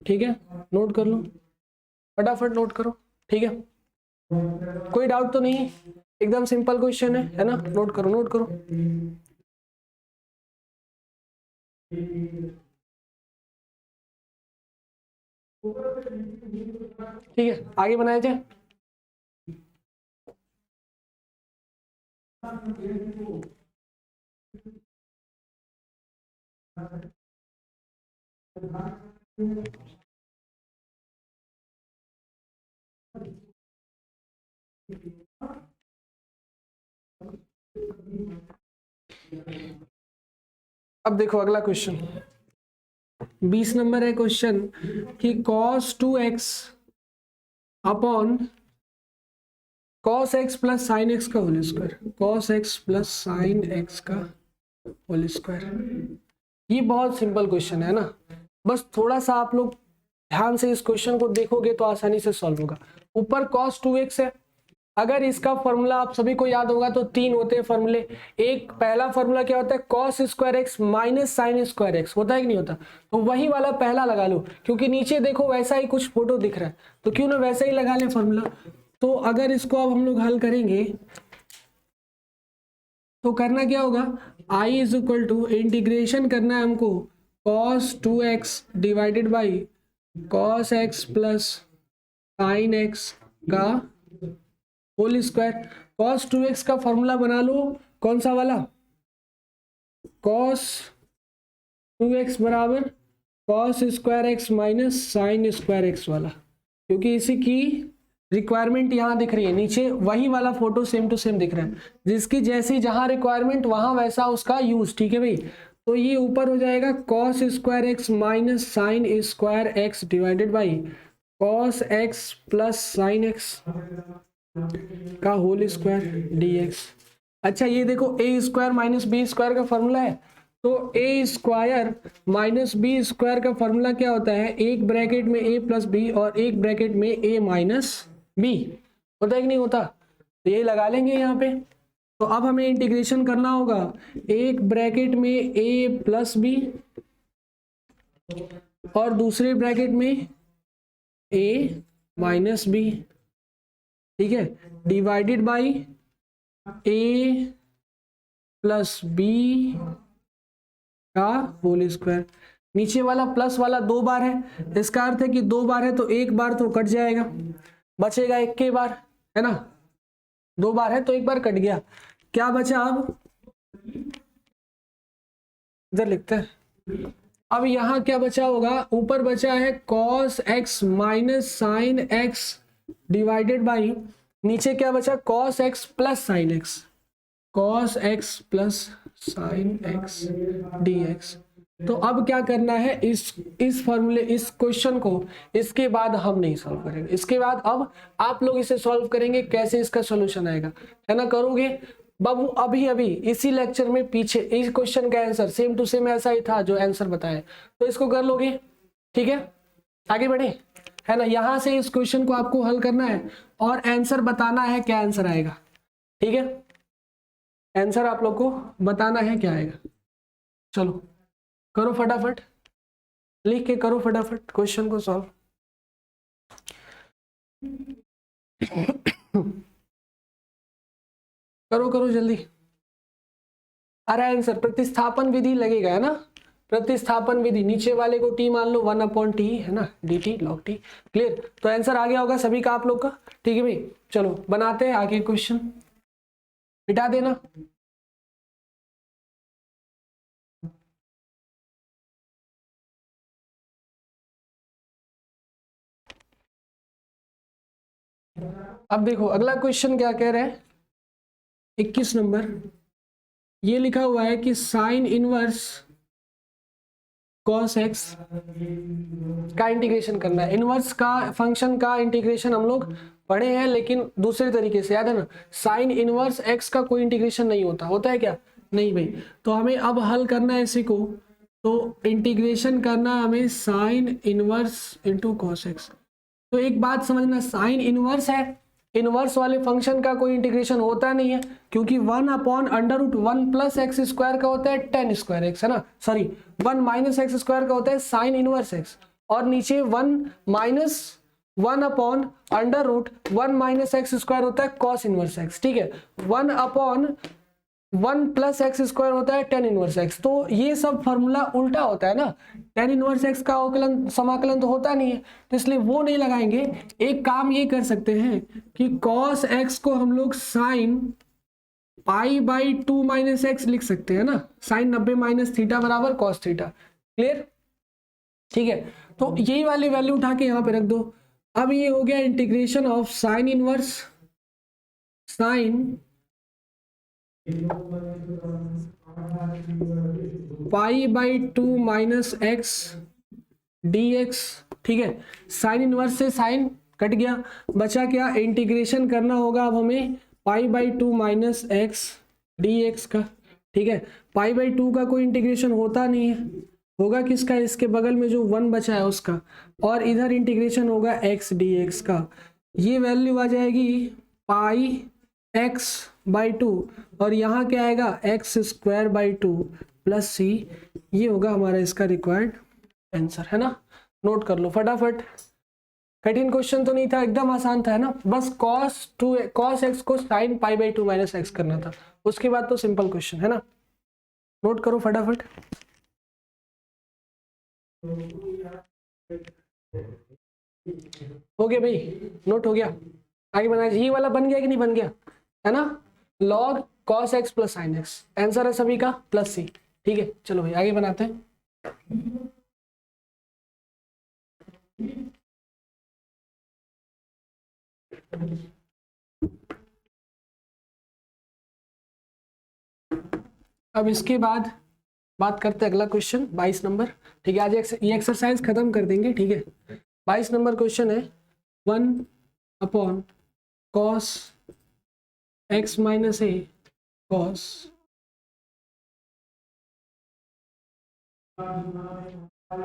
ठीक है, नोट कर लो, फटाफट नोट करो। ठीक है, कोई डाउट तो नहीं, एकदम सिंपल क्वेश्चन है ना, नोट करो नोट करो। ठीक है, आगे बनाया जाए। अब देखो अगला क्वेश्चन 20 नंबर है क्वेश्चन कि cos 2x upon cos x plus sine x का whole square, cos x plus sine x का होल स्क्वायर। ये बहुत सिंपल क्वेश्चन है ना, बस थोड़ा सा आप लोग ध्यान से इस क्वेश्चन को देखोगे तो आसानी से सॉल्व होगा। ऊपर cos 2x है, अगर इसका फॉर्मूला आप सभी को याद होगा तो 3 होते हैं फॉर्मूले। एक पहला फॉर्मूला क्या होता है, cos square x minus sine square x, होता है कि नहीं होता, तो वही वाला पहला लगा लो, क्योंकि नीचे देखो वैसा ही कुछ फोटो दिख रहा है, तो क्यों ना वैसा ही लगा ले फॉर्मूला। तो अगर इसको अब हम लोग हल करेंगे तो करना क्या होगा, i is equal to integration करना है हमको cos 2x divided by cos x plus sine x का होल स्क्वायर। cos 2x का फॉर्मूला बना लो, कौन सा वाला, cos 2x बराबर cos square x minus sine square x वाला, क्योंकि इसी की रिक्वायरमेंट यहाँ दिख रही है, नीचे वही वाला फोटो सेम टू सेम दिख रहा है, जिसकी जैसी जहां रिक्वायरमेंट वहां वैसा उसका यूज। ठीक है भाई, तो ये ऊपर हो जाएगा cos square x minus sine square x divided by cos x plus sine x का होल स्क्वायर dx। अच्छा ये देखो a square minus B square का फॉर्मूला है, तो a square minus B square का फॉर्मूला क्या होता है, एक ब्रैकेट में a प्लस बी और एक ब्रैकेट में a माइनस बी, होता है कि नहीं होता, तो ये लगा लेंगे यहाँ पे। तो अब हमें इंटीग्रेशन करना होगा, एक ब्रैकेट में a प्लस बी और दूसरे ब्रैकेट में a माइनस बी, ठीक है, divided by a plus B का होल स्क्वायर। नीचे वाला प्लस वाला 2 बार है, इसका अर्थ है कि 2 बार है तो एक बार तो कट जाएगा, बचेगा एक के बार, है ना, 2 बार है तो एक बार कट गया, क्या बचा अब, इधर लिखते हैं। अब यहाँ क्या बचा होगा, ऊपर बचा है cos x minus sine x divided by, नीचे क्या बचा cos x plus sine x, cos x plus sine x dx। तो अब क्या करना है, इस फॉर्मूले इस क्वेश्चन को इसके बाद हम नहीं सॉल्व करेंगे, इसके बाद अब आप लोग इसे सॉल्व करेंगे, कैसे इसका सॉल्यूशन आएगा, है ना, करोगे बाबू। अभी अभी इसी लेक्चर में पीछे इस क्वेश्चन का आंसर सेम टू सेम ऐसा ही था जो आंसर बताया, तो इसको कर लोगे, ठीक है, आगे बढ़े, है ना। यहां से इस क्वेश्चन को आपको हल करना है और आंसर बताना है क्या आंसर आएगा, ठीक है, आंसर आप लोग को बताना है क्या आएगा। चलो करो फटाफट, लिख के करो फटाफट क्वेश्चन को सॉल्व। करो करो जल्दी, आ रहा है आंसर, प्रतिस्थापन विधि लगेगा, है ना, प्रतिस्थापन विधि, नीचे वाले को t मान लो 1/t, है ना, dt log t, क्लियर। तो आंसर आ गया होगा सभी का आप लोग का, ठीक है भाई। चलो बनाते हैं आगे क्वेश्चन, मिटा देना। अब देखो अगला क्वेश्चन क्या कह रहा है, 21 नंबर, ये लिखा हुआ है कि साइन इनवर्स cos x का इंटीग्रेशन करना है। इनवर्स का फंक्शन का इंटीग्रेशन हम लोग पढ़े हैं, लेकिन दूसरे तरीके से, याद है ना, साइन इनवर्स x का कोई इंटीग्रेशन नहीं होता, होता है क्या, नहीं भाई। तो हमें अब हल करना है इसी को, तो इंटीग्रेशन करना है हमें sine inverse into cos x। तो एक बात समझना, साइन इनवर्स है, इनवर्स वाले फंक्शन का कोई इंटीग्रेशन होता नहीं है, क्योंकि 1/√1 प्लस एक्स स्क्वायर का होता है tan स्क्वायर एक्स, है ना, सॉरी 1 माइनस एक्स स्क्वायर का होता है साइन इनवर्स एक्स, और नीचे 1/1 माइनस एक्स स्क्वायर होता है cos इनवर्स एक्स, ठीक है, 1/1 प्लस एक्स स्क्वायर होता है tan इनवर्स एक्स। तो ये सब फॉर्मूला उल्टा होता है ना, tan इनवर्स एक्स का अवकलन समाकलन तो होता नहीं है, तो इसलिए वो नहीं लगाएंगे। एक काम ये कर सकते हैं कि cos x को हम लोग sine pi by 2 minus x लिख सकते हैं ना, साइन 90 माइनस थीटा बराबर कॉस थीटा। क्लियर? ठीक है, तो यही वाली वैल्यू उठा के यहाँ पे रख दो। अब ये हो गया integration of sine inverse sine pi by 2 minus x d x. ठीक है, साइन इनवर्स से साइन कट गया, बचा क्या, इंटीग्रेशन करना होगा अब हमें pi by 2 minus x d x का। ठीक है, पाई बाई 2 का कोई इंटीग्रेशन होता नहीं है, होगा किसका, इसके बगल में जो 1 बचा है उसका, और इधर इंटीग्रेशन होगा एक्स डी एक्स का। ये वैल्यू आ जाएगी पाई एक्स बाई 2 और यहाँ क्या आएगा x square by 2 plus C. ये होगा हमारा इसका रिक्वायर्ड आंसर, है ना। नोट कर लो फटाफट, कठिन क्वेश्चन तो नहीं था, एकदम आसान था, है ना। बस cos x को sin pi by 2 minus x करना था, उसके बाद तो सिंपल क्वेश्चन, है ना। नोट करो फटाफट। हो गया भाई, नोट हो गया। आगे बनाया, ये वाला बन गया कि नहीं बन गया, है ना। log cos x plus sine x answer है सभी का, प्लस सी। ठीक है, चलो भाई आगे बनाते हैं। अब इसके बाद बात करते हैं अगला क्वेश्चन 22 नंबर। ठीक है, आज ये एक्सरसाइज खत्म कर देंगे। ठीक है, 22 नंबर क्वेश्चन है 1 upon cos x minus A cos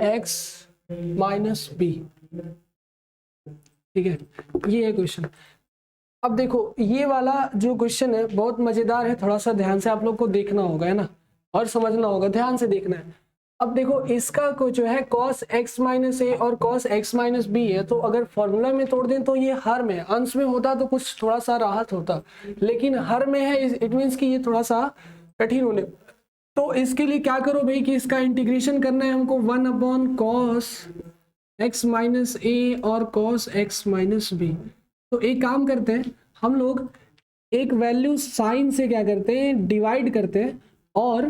x minus B. ठीक है, ये है क्वेश्चन। अब देखो ये वाला जो क्वेश्चन है बहुत मजेदार है, थोड़ा सा ध्यान से आप लोग को देखना होगा, है ना, और समझना होगा, ध्यान से देखना है। अब देखो इसका को जो है cos x माइनस ए और cos x माइनस बी है, तो अगर फॉर्मूला में तोड़ दें तो ये हर में, अंश में होता तो कुछ थोड़ा सा राहत होता, लेकिन हर में है, इट मीन्स कि ये थोड़ा सा कठिन होने। तो इसके लिए क्या करो भाई कि इसका इंटीग्रेशन करना है हमको 1 upon cos x minus A और कॉस एक्स माइनस बी। तो एक काम करते हैं हम लोग, एक वैल्यू साइन से क्या करते हैं डिवाइड करते हैं और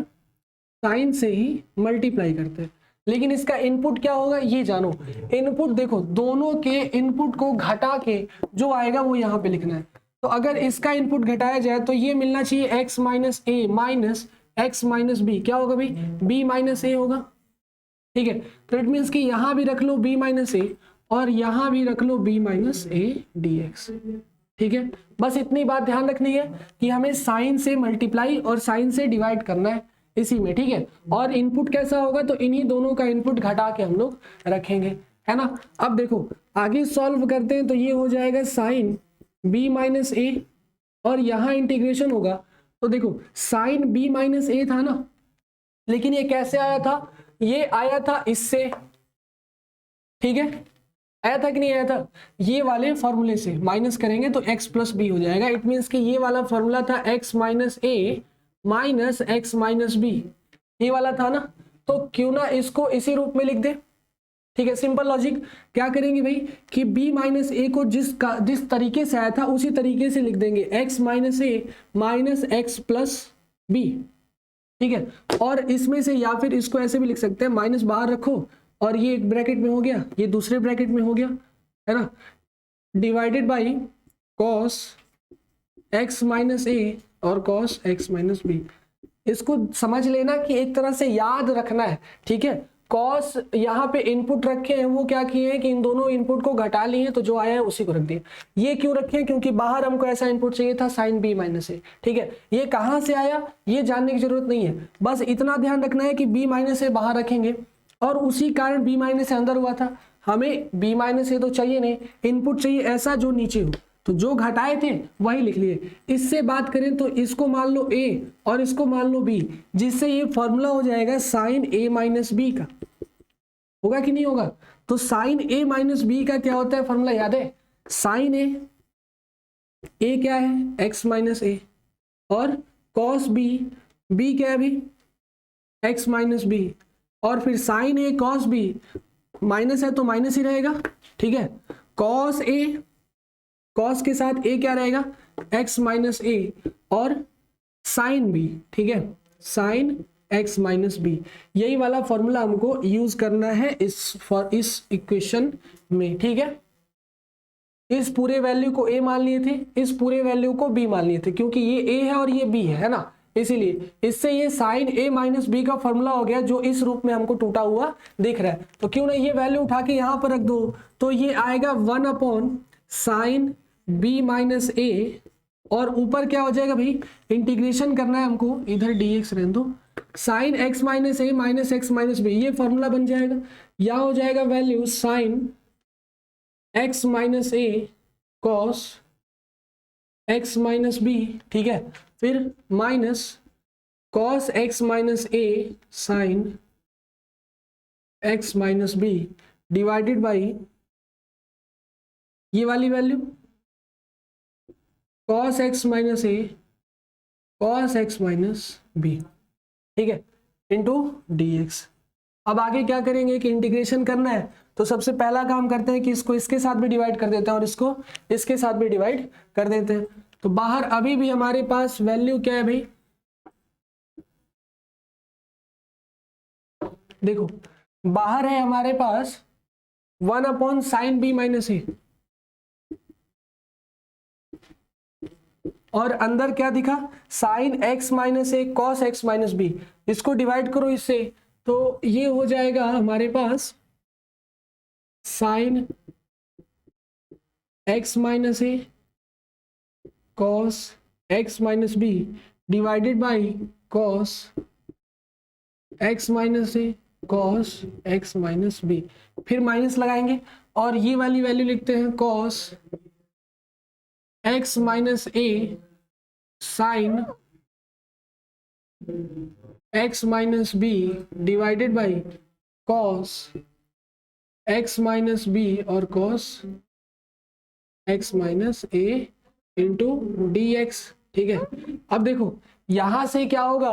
साइन से ही मल्टीप्लाई करते हैं, लेकिन इसका इनपुट क्या होगा ये जानो। इनपुट देखो, दोनों के इनपुट को घटा के जो आएगा वो यहाँ पे लिखना है। तो अगर इसका इनपुट घटाया जाए तो ये मिलना चाहिए x माइनस ए माइनस एक्स माइनस बी। क्या होगा भाई, b माइनस ए होगा। ठीक है, तो इट मीन्स कि यहाँ भी रख लो b माइनस ए और यहाँ भी रख लो b minus A D x. ठीक है, बस इतनी बात ध्यान रखनी है कि हमें साइन से मल्टीप्लाई और साइन से डिवाइड करना है इसी में। ठीक है, और इनपुट कैसा होगा, तो इन्हीं दोनों का इनपुट घटा के हम लोग रखेंगे, है ना। अब देखो आगे सॉल्व करते हैं, तो ये हो जाएगा साइन b माइनस ए और यहाँ इंटीग्रेशन होगा। तो देखो साइन b माइनस ए था ना, लेकिन ये कैसे आया था, ये आया था इससे। ठीक है, आया था कि नहीं आया था, ये वाले फॉर्मूले से माइनस करेंगे तो x प्लस बी हो जाएगा। इट मीन्स कि ये वाला फॉर्मूला था x माइनस ए माइनस एक्स माइनस बी, ये वाला था ना, तो क्यों ना इसको इसी रूप में लिख दे। ठीक है, सिंपल लॉजिक। क्या करेंगे भाई कि b माइनस ए को जिस तरीके से आया था उसी तरीके से लिख देंगे, x माइनस ए माइनस एक्स प्लस बी। ठीक है, और इसमें से या फिर इसको ऐसे भी लिख सकते हैं, माइनस बाहर रखो और ये एक ब्रैकेट में हो गया, ये दूसरे ब्रैकेट में हो गया, है ना, divided by cos x minus A और कॉस एक्स माइनस बी। इसको समझ लेना कि एक तरह से याद रखना है। ठीक है, कॉस यहाँ पे इनपुट रखे हैं, वो क्या किए हैं कि इन दोनों इनपुट को घटा लिए हैं, तो जो आया है उसी को रख दिया। ये क्यों रखे, क्योंकि बाहर हमको ऐसा इनपुट चाहिए था साइन b माइनस ए। ठीक है, ये कहाँ से आया ये जानने की जरूरत नहीं है, बस इतना ध्यान रखना है कि b माइनस ए बाहर रखेंगे और उसी कारण b माइनस ए अंदर हुआ था। हमें b माइनस ए तो चाहिए नहीं, इनपुट चाहिए ऐसा जो नीचे हो, तो जो घटाए थे वही लिख लिए। इससे बात करें तो इसको मान लो a और इसको मान लो b, जिससे ये फॉर्मूला हो जाएगा साइन a माइनस बी का। होगा कि नहीं होगा, तो साइन a माइनस बी का क्या होता है फॉर्मूला याद है, साइन a क्या है x माइनस ए और कॉस b क्या है अभी x माइनस बी, और फिर sine a cos b, minus है तो माइनस ही रहेगा। ठीक है, कॉस a, कॉस के साथ a क्या रहेगा x माइनस ए और साइन बी, ठीक है, साइन x माइनस बी, यही वाला फॉर्मूला हमको यूज करना है इस इक्वेशन में, ठीक है। इस पूरे वैल्यू को a मान लिए थे, इस पूरे वैल्यू को b मान लिए थे, क्योंकि ये a है और ये b है ना, इसीलिए इससे ये साइन a माइनस बी का फॉर्मूला हो गया, जो इस रूप में हमको टूटा हुआ दिख रहा है। तो क्यों ना ये वैल्यू उठा के यहाँ पर रख दो, तो ये आएगा 1 upon sign b minus a, और ऊपर क्या हो जाएगा भाई, इंटीग्रेशन करना है हमको, इधर dx रहने दो, sine x minus a minus x minus B, ये फॉर्मूला बन जाएगा। यहाँ हो जाएगा value sine x minus a cos x minus B, ठीक है, फिर minus cos x minus a sine x minus B divided by ये वाली value cos x minus a cos x minus B, ठीक है, इंटू dx। अब आगे क्या करेंगे कि इंटीग्रेशन करना है, तो सबसे पहला काम करते हैं कि इसको इसके साथ भी डिवाइड कर देते हैं और इसको इसके साथ भी डिवाइड कर देते हैं। तो बाहर अभी भी हमारे पास वैल्यू क्या है भाई, देखो बाहर है हमारे पास 1 upon sine B minus A, और अंदर क्या दिखा, sine x minus A cos x minus B, इसको डिवाइड करो इससे, तो ये हो जाएगा हमारे पास sine x minus A cos x minus B divided by cos x minus A cos x minus B, फिर माइनस लगाएंगे और ये वाली वैल्यू लिखते हैं cos x minus A sine x minus B divided by cos x minus B और cos x minus ए into D x, ठीक है। अब देखो यहां से क्या होगा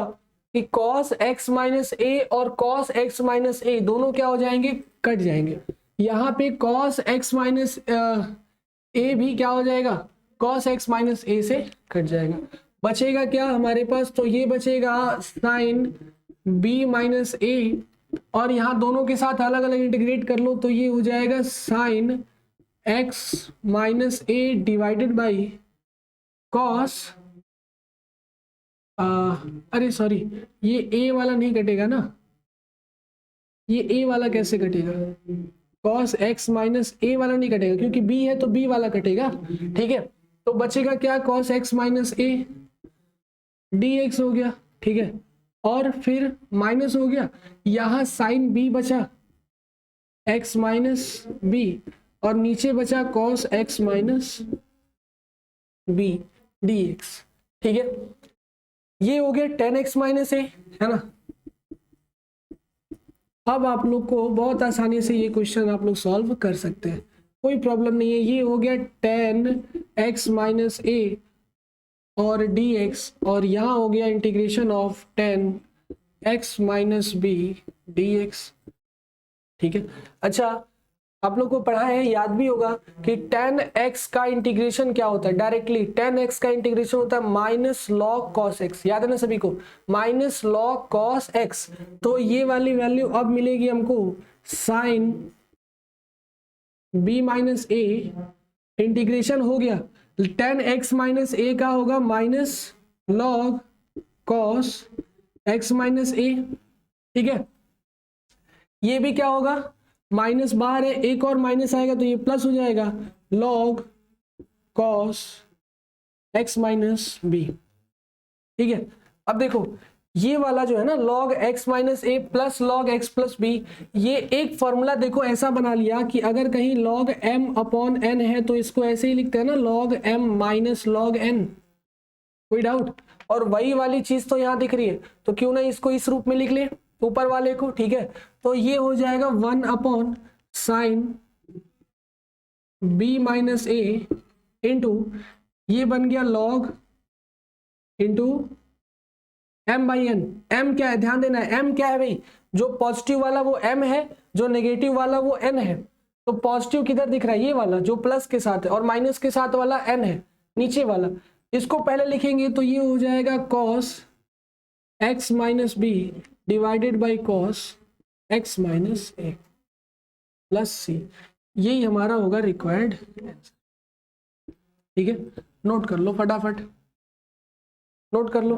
कि कॉस x माइनस ए और कॉस x माइनस ए दोनों क्या हो जाएंगे, कट जाएंगे। यहाँ पे कॉस x माइनस ए भी क्या हो जाएगा, कॉस x माइनस ए से कट जाएगा, बचेगा क्या हमारे पास, तो ये बचेगा साइन b माइनस ए, और यहाँ दोनों के साथ अलग अलग इंटीग्रेट कर लो, तो ये हो जाएगा sine x minus A divided by cos, अरे सॉरी ये a वाला नहीं कटेगा ना, ये a वाला कैसे कटेगा, कॉस x माइनस ए वाला नहीं कटेगा, क्योंकि b है तो b वाला कटेगा, ठीक है। तो बचेगा क्या, कॉस x माइनस ए dx हो गया, ठीक है, और फिर माइनस हो गया, यहाँ साइन b बचा x माइनस बी, और नीचे बचा cos x minus B dx, ठीक है। ये हो गया tan x माइनस ए, है ना। अब आप लोग को बहुत आसानी से ये क्वेश्चन आप लोग सॉल्व कर सकते हैं, कोई प्रॉब्लम नहीं है। ये हो गया tan x माइनस ए और dx, और यहाँ हो गया integration of tan x minus B dx, ठीक है। अच्छा आप लोग को पढ़ा है, याद भी होगा कि tan x का इंटीग्रेशन क्या होता है, डायरेक्टली tan x का इंटीग्रेशन होता है माइनस लॉग कॉस x, याद है ना सभी को, माइनस लॉग कॉस x। तो ये वाली वैल्यू अब मिलेगी हमको sine b minus A, integration हो गया tan x माइनस ए का होगा minus log cos x minus A, ठीक है। ये भी क्या होगा, माइनस बाहर है, एक और माइनस आएगा तो ये प्लस हो जाएगा, log cos x minus B, ठीक है। अब देखो ये वाला जो है ना log x minus A plus log x plus B, ये एक फॉर्मूला देखो ऐसा बना लिया कि अगर कहीं लॉग m अपॉन n है तो इसको ऐसे ही लिखते हैं ना, log m minus log n, कोई डाउट। और वही वाली चीज तो यहाँ दिख रही है, तो क्यों ना इसको इस रूप में लिख ले ऊपर वाले को, ठीक है। तो ये हो जाएगा 1 अपॉन साइन b माइनस ए इंटू ये बन गया log into m by n। m क्या है, ध्यान देना है, m क्या है भाई, जो पॉजिटिव वाला वो m है, जो नेगेटिव वाला वो n है। तो पॉजिटिव किधर दिख रहा है, ये वाला जो प्लस के साथ है, और माइनस के साथ वाला n है नीचे वाला। इसको पहले लिखेंगे तो ये हो जाएगा cos x minus B divided by cos x minus A plus C, यही हमारा होगा रिक्वायर्ड आंसर। ठीक है, नोट कर लो फटाफट, नोट कर लो,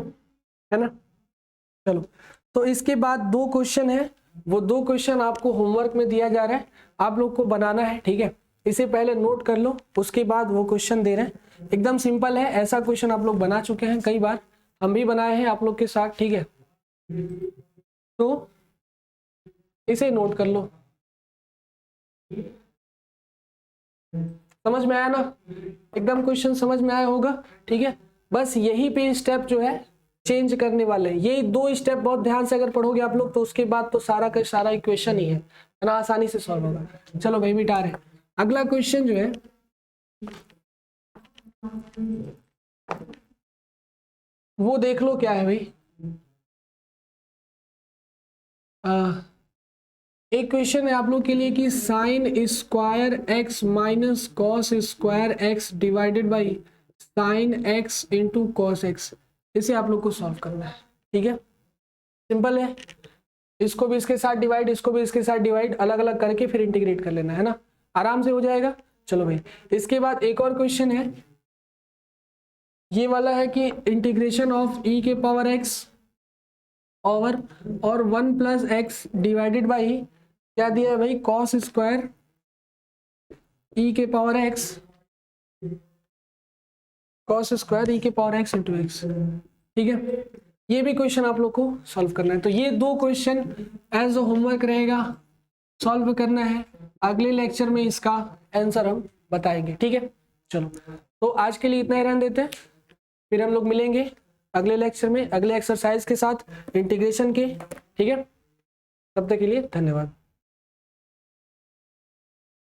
है ना। चलो, तो इसके बाद 2 क्वेश्चन है, वो 2 क्वेश्चन आपको होमवर्क में दिया जा रहा है, आप लोग को बनाना है। ठीक है, इसे पहले नोट कर लो, उसके बाद वो क्वेश्चन दे रहे हैं। एकदम सिंपल है, ऐसा क्वेश्चन आप लोग बना चुके हैं कई बार, हम भी बनाए हैं आप लोग के साथ। ठीक है, तो इसे नोट कर लो। समझ में आया ना, एकदम क्वेश्चन समझ में आया होगा। ठीक है, बस यही पे स्टेप जो है चेंज करने वाले हैं, ये 2 स्टेप बहुत ध्यान से अगर पढ़ोगे आप लोग तो उसके बाद तो सारा का सारा इक्वेशन ही है ना, आसानी से सॉल्व होगा। चलो भाई मिटा रहे, अगला क्वेश्चन जो है वो देख लो क्या है भाई। एक क्वेश्चन है आप लोग के लिए कि sign square x minus cos square x divided by sine x into cos x, इसे आप लोग को सॉल्व करना है। ठीक है, सिंपल है, इसको भी इसके साथ डिवाइड, इसको भी इसके साथ डिवाइड, अलग अलग करके फिर इंटीग्रेट कर लेना है ना, आराम से हो जाएगा। चलो भाई, इसके बाद एक और क्वेश्चन है, ये वाला है कि इंटीग्रेशन ऑफ ई के पावर एक्स और 1 प्लस एक्स डिवाइडेड बाई क्या दिया है भाई, कॉस स्क्वायर ई के पावर एक्स, कॉस स्क्वायर ई के पावर एक्स इंटू एक्स। ठीक है, ये भी क्वेश्चन आप लोग को सॉल्व करना है। तो ये 2 क्वेश्चन एज अ होमवर्क रहेगा, सॉल्व करना है। अगले लेक्चर में इसका आंसर हम बताएंगे। ठीक है, चलो तो आज के लिए इतना ही रहने देते हैं, फिर हम लोग मिलेंगे अगले लेक्चर में अगले एक्सरसाइज के साथ इंटीग्रेशन के। ठीक है, तब तक के लिए धन्यवाद।